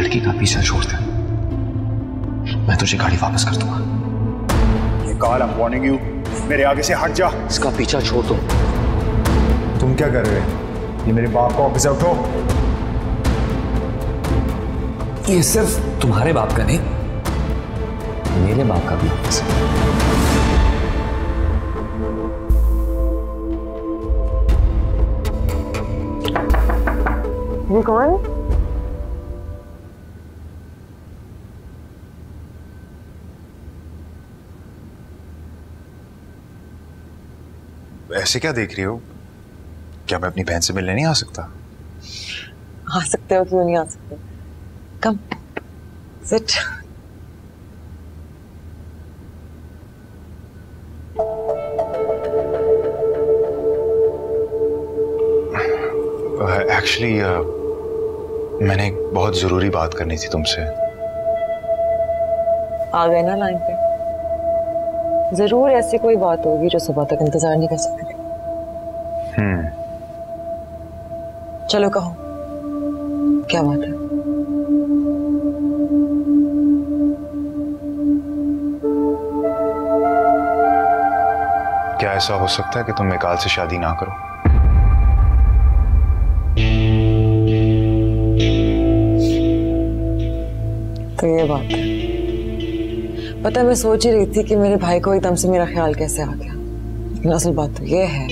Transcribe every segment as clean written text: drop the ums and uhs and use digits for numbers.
लड़की का पीछा छोड़ दे, मैं तुझे गाड़ी वापस कर दूंगा। Carl, I am warning you, मेरे आगे से हट जा। इसका पीछा छोड़ दो। तुम क्या कर रहे हो? ये मेरे बाप का ऑफिस है, उठो। ये सिर्फ तुम्हारे बाप का नहीं, मेरे बाप का भी ऑफिस है। ये कौन? ऐसे क्या देख रही हो? क्या मैं अपनी बहन से मिलने नहीं आ सकता? आ सकते हो, क्यों नहीं आ सकते? Come sit. एक्चुअली मैंने एक बहुत जरूरी बात करनी थी तुमसे। आ गए ना लाइन पे? जरूर ऐसी कोई बात होगी जो सुबह तक इंतजार नहीं कर सकते। चलो कहो, क्या बात है? क्या ऐसा हो सकता है कि तुम मिकाल से शादी ना करो? तो ये बात है। पता, मैं सोच ही रही थी कि मेरे भाई को एकदम से मेरा ख्याल कैसे आ गया, लेकिन असल बात तो ये है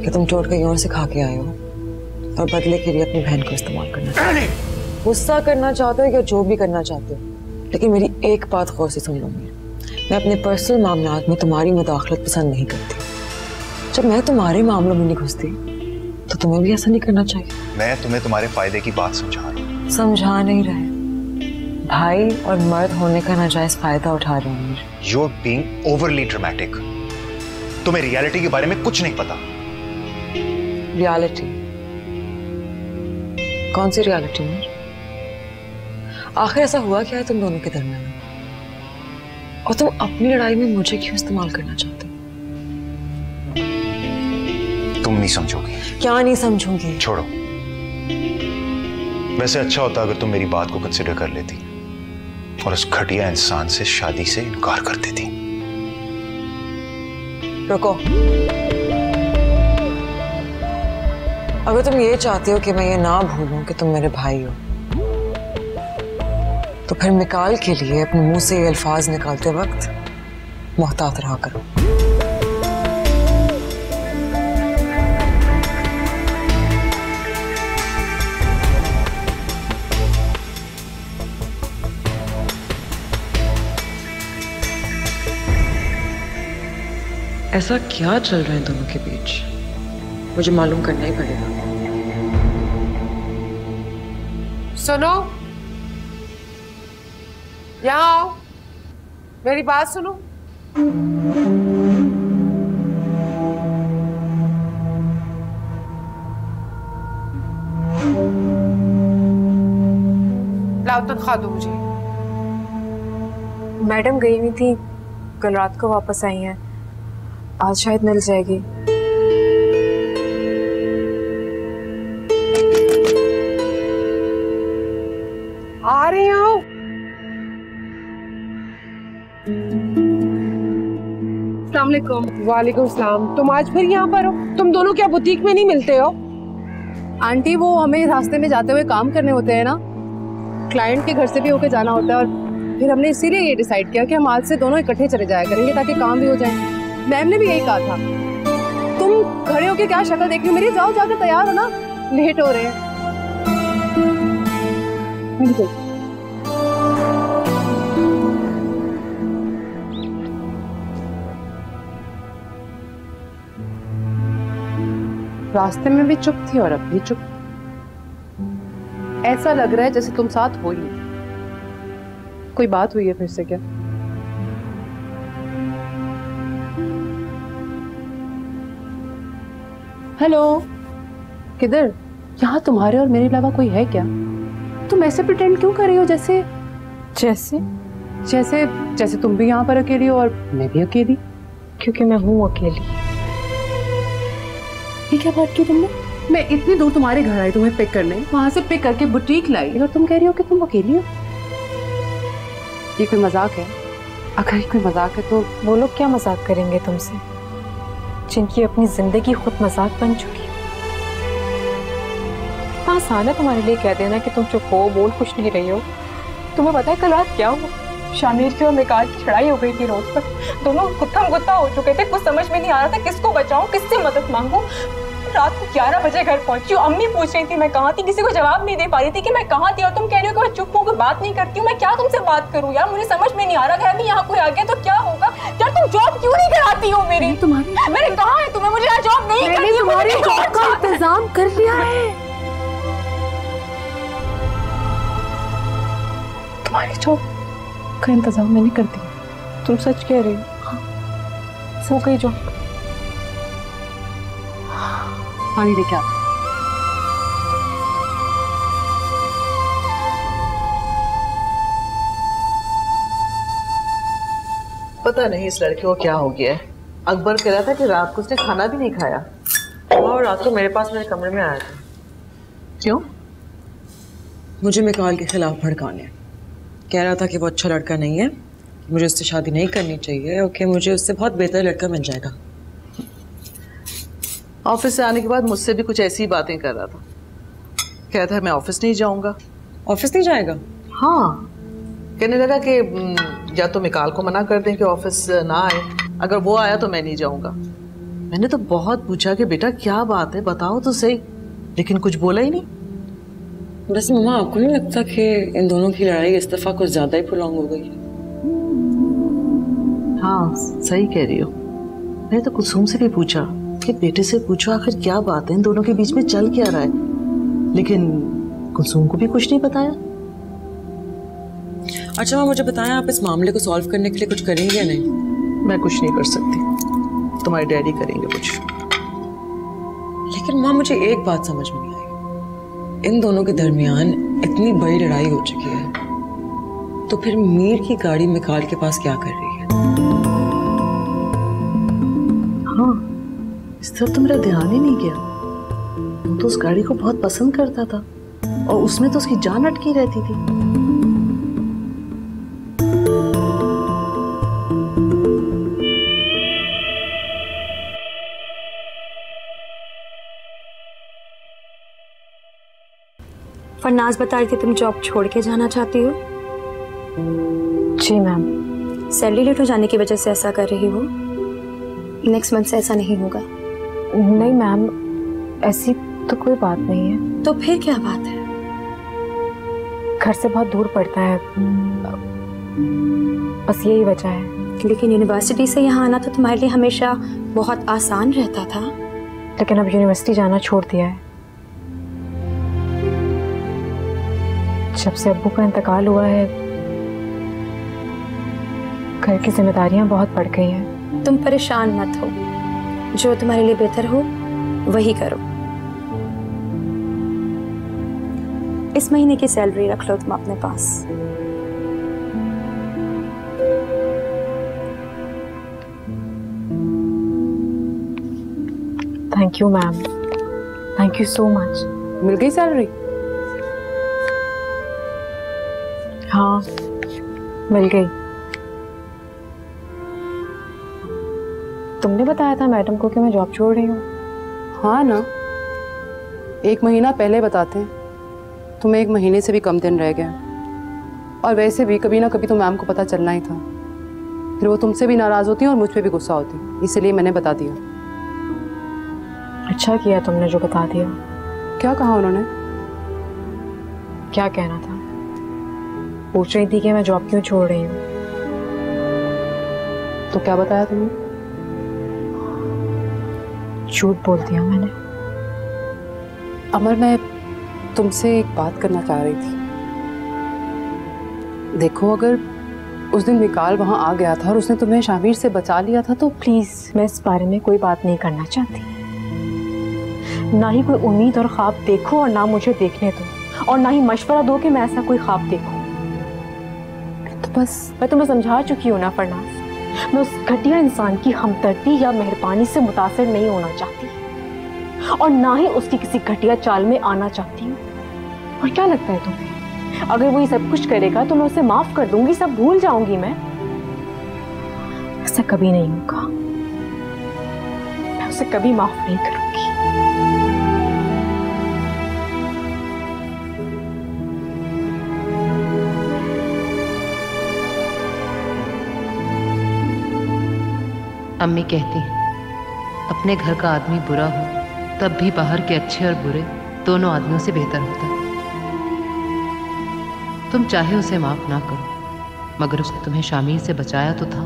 कि तुम चोट कहीं और से खा के आए हो और बदले के लिए अपनी बहन को इस्तेमाल करना चाहते हो। गुस्सा करना चाहते हो या जो भी करना चाहते हो, लेकिन मेरी एक बात गौर से सुन लो। मैं अपने पर्सनल मामलात में तुम्हारी मुदाखलत पसंद नहीं करती। जब मैं तुम्हारे मामलों में नहीं घुसती तो तुम्हें भी ऐसा नहीं करना चाहिए। मैं तुम्हें तुम्हारे फायदे की बात समझा रहा हूँ। समझा नहीं रहे, भाई और मर्द होने का नाजायज फायदा उठा रहे हैं। You are being overly dramatic. तुम्हें रियलिटी के बारे में कुछ नहीं पता। रियलिटी? कौन सी रियलिटी में? आखिर ऐसा हुआ क्या है तुम दोनों के दरमियान, और तुम अपनी लड़ाई में मुझे क्यों इस्तेमाल करना चाहते हो? तुम नहीं समझोगी। क्या नहीं समझूंगी? छोड़ो। वैसे अच्छा होता अगर तुम मेरी बात को कंसिडर कर लेती और उस घटिया इंसान से शादी से इनकार कर देती। रुको, अगर तुम ये चाहते हो कि मैं ये ना भूलूं कि तुम मेरे भाई हो, तो फिर मिकाल के लिए अपने मुंह से ये अल्फाज निकालते वक्त मोहतात रहा करो। ऐसा क्या चल रहा है दोनों के बीच, मुझे मालूम करना ही पड़ेगा। सुनो, यहाँ आओ, मेरी बात सुनो। लाओ तनख्वाह दो मुझे। मैडम गई हुई थी, कल रात को वापस आई हैं, आज शायद मिल जाएगी। आ रही हूँ। वालेकुम सलाम। तुम आज फिर यहाँ पर हो? तुम दोनों क्या बुटीक में नहीं मिलते हो? आंटी, वो हमें रास्ते में जाते हुए काम करने होते हैं ना, क्लाइंट के घर से भी होके जाना होता है, और फिर हमने इसीलिए ये डिसाइड किया कि हम आज से दोनों इकट्ठे चले जाया करेंगे ताकि काम भी हो जाए। मैम ने भी यही कहा था। तुम खड़े होके क्या शक्ल देख रही हो मेरी? जाओ जाकर तैयार हो ना, लेट हो रहे हैं। रास्ते में भी चुप थी और अब भी चुप। ऐसा लग रहा है जैसे तुम साथ हो ही नहीं। कोई बात हुई है फिर से क्या? हेलो, किधर? यहाँ तुम्हारे और मेरे अलावा कोई है क्या? तुम ऐसे प्रिटेंड क्यों कर रही हो जैसे जैसे जैसे जैसे तुम भी यहाँ पर अकेली हो और मैं भी अकेली? क्योंकि मैं हूँ अकेली। ये क्या बात की तुमने? मैं इतनी दूर तुम्हारे घर आई तुम्हें पिक करने, वहां से पिक करके बुटीक लाई, और तुम कह रही हो कि तुम अकेली हो। ये कोई मजाक है? अगर ये कोई मजाक है तो वो लोग क्या मजाक करेंगे तुमसे, जिनकी अपनी जिंदगी खुद मजाक बन चुकी है। इतना आसान है तुम्हारे लिए कह देना कि तुम चुप हो, बोल कुछ नहीं रही हो। तुम्हें पता है कल रात क्या हुआ? शामिर की और मिकाल की लड़ाई हो गई थी रोड पर। दोनों गुत्थम गुत्था हो चुके थे, कुछ समझ में नहीं आ रहा था किसको बचाऊं, किससे मदद मांगू। रात को 11 बजे घर पहुंची हूँ, अम्मी पूछ रही थी मैं कहाँ थी, किसी को जवाब नहीं दे पा रही थी कि मैं कहाँ थी। और तुम कह रही हो कि मैं चुप हूँ, कोई बात नहीं करती हूँ। मैं क्या तुमसे बात करूँ यार, मुझे समझ में नहीं आ रहा। घर में यहाँ कोई आ गया तो क्या होगा यार? तुम जॉब क्यों नहीं कराती हो मेरी? मैंने कहा है तुम्हें, मुझे यहाँ जॉब नहीं करनी है। तुम्हारी जॉब का इंतजाम कर लिया है। तुम्हारी जॉब का इंतजाम मैंने कर दिया। तुम सच कह रही हो? हाँ, सो गई जॉब। पानी लेके आ। पता नहीं इस लड़के को क्या हो गया है। अकबर कह रहा था कि रात को उसने खाना भी नहीं खाया। और रात को मेरे पास मेरे कमरे में आया था। क्यों? मुझे मिकाल के खिलाफ भड़काने। कह रहा था कि वो अच्छा लड़का नहीं है, मुझे उससे शादी नहीं करनी चाहिए और कि मुझे उससे बहुत बेहतर लड़का मिल जाएगा। ऑफिस से आने के बाद मुझसे भी कुछ ऐसी बातें कर रहा था। कहता है मैं ऑफिस नहीं जाऊंगा। ऑफिस नहीं जाएगा? हाँ, कहने लगा कि या तो मिकाल को मना कर दें कि ऑफिस ना आए, अगर वो आया तो मैं नहीं जाऊंगा। मैंने तो बहुत पूछा कि बेटा क्या बात है, बताओ तो सही, लेकिन कुछ बोला ही नहीं। वैसे मम्मा आपको नहीं लगता कि इन दोनों की लड़ाई इस दफा कुछ ज्यादा ही प्रोलॉन्ग हो गई? हाँ सही कह रही हो। मैंने तो कुसुम से भी पूछा कि बेटे से पूछो आखिर क्या बात है, इन दोनों के बीच में चल क्या रहा है, लेकिन कुसुम को भी कुछ नहीं बताया। अच्छा माँ मुझे बताएं, आप इस मामले को सॉल्व करने के लिए कुछ करेंगे या नहीं? मैं कुछ नहीं कर सकती, तुम्हारे डैडी करेंगे कुछ। लेकिन माँ मुझे एक बात समझ में नहीं आई, इन दोनों के दरमियान इतनी बड़ी लड़ाई हो चुकी है, तो फिर मीर की गाड़ी मिकाल के पास क्या कर रही है? हाँ, इस तरफ तो मेरा ध्यान ही नहीं गया। वो तो उस गाड़ी को बहुत पसंद करता था और उसमें तो उसकी जान अटकी रहती थी। फरनाज बता रही थी तुम जॉब छोड़ के जाना चाहती हो। जी मैम। सैलरी लेट हो जाने की वजह से ऐसा कर रही हो? नेक्स्ट मंथ से ऐसा नहीं होगा। नहीं मैम, ऐसी तो कोई बात नहीं है। तो फिर क्या बात है? घर से बहुत दूर पड़ता है, बस यही वजह है। लेकिन यूनिवर्सिटी से यहाँ आना तो तुम्हारे लिए हमेशा बहुत आसान रहता था। लेकिन अब यूनिवर्सिटी जाना छोड़ दिया है। जब से अब्बू का इंतकाल हुआ है, घर की जिम्मेदारियां बहुत बढ़ गई हैं। तुम परेशान मत हो, जो तुम्हारे लिए बेहतर हो वही करो। इस महीने की सैलरी रख लो तुम अपने पास। Thank you ma'am, thank you so much. मिल गई सैलरी? हाँ मिल गई। तुमने बताया था मैडम को कि मैं जॉब छोड़ रही हूँ। हाँ ना, 1 महीना पहले बताते, तुम्हें 1 महीने से भी कम दिन रह गया। और वैसे भी कभी ना कभी तो मैम को पता चलना ही था, फिर वो तुमसे भी नाराज होती और मुझ पे भी गुस्सा होती, इसलिए मैंने बता दिया। अच्छा किया तुमने जो बता दिया। क्या कहा उन्होंने? क्या कहना था, पूछ रही थी कि मैं जॉब क्यों छोड़ रही हूँ। तो क्या बताया तुमने? झूठ बोल दिया मैंने। अमर, मैं तुमसे एक बात करना चाह रही थी। देखो, अगर उस दिन मिकाल वहां आ गया था और उसने तुम्हें शामिर से बचा लिया था तो प्लीज मैं इस बारे में कोई बात नहीं करना चाहती। ना ही कोई उम्मीद और ख्वाब देखो और ना मुझे देखने दो, और ना ही मशवरा दो कि मैं ऐसा कोई ख्वाब देखूं। तो बस मैं तुम्हें समझा चुकी हूँ ना फरनाज, मैं उस घटिया इंसान की हमदर्दी या मेहरबानी से मुतासिर नहीं होना चाहती। और ना ही उसकी किसी घटिया चाल में आना चाहती हूँ। और क्या लगता है तुम्हें, अगर वो ये सब कुछ करेगा तो मैं उसे माफ कर दूंगी, सब भूल जाऊंगी मैं? ऐसा कभी नहीं होगा, मैं उसे कभी माफ नहीं करूंगी। अम्मी कहती हैं अपने घर का आदमी बुरा हो तब भी बाहर के अच्छे और बुरे दोनों आदमियों से बेहतर होता है। तुम चाहे उसे माफ ना करो, मगर उसने तुम्हें शामिल से बचाया तो था।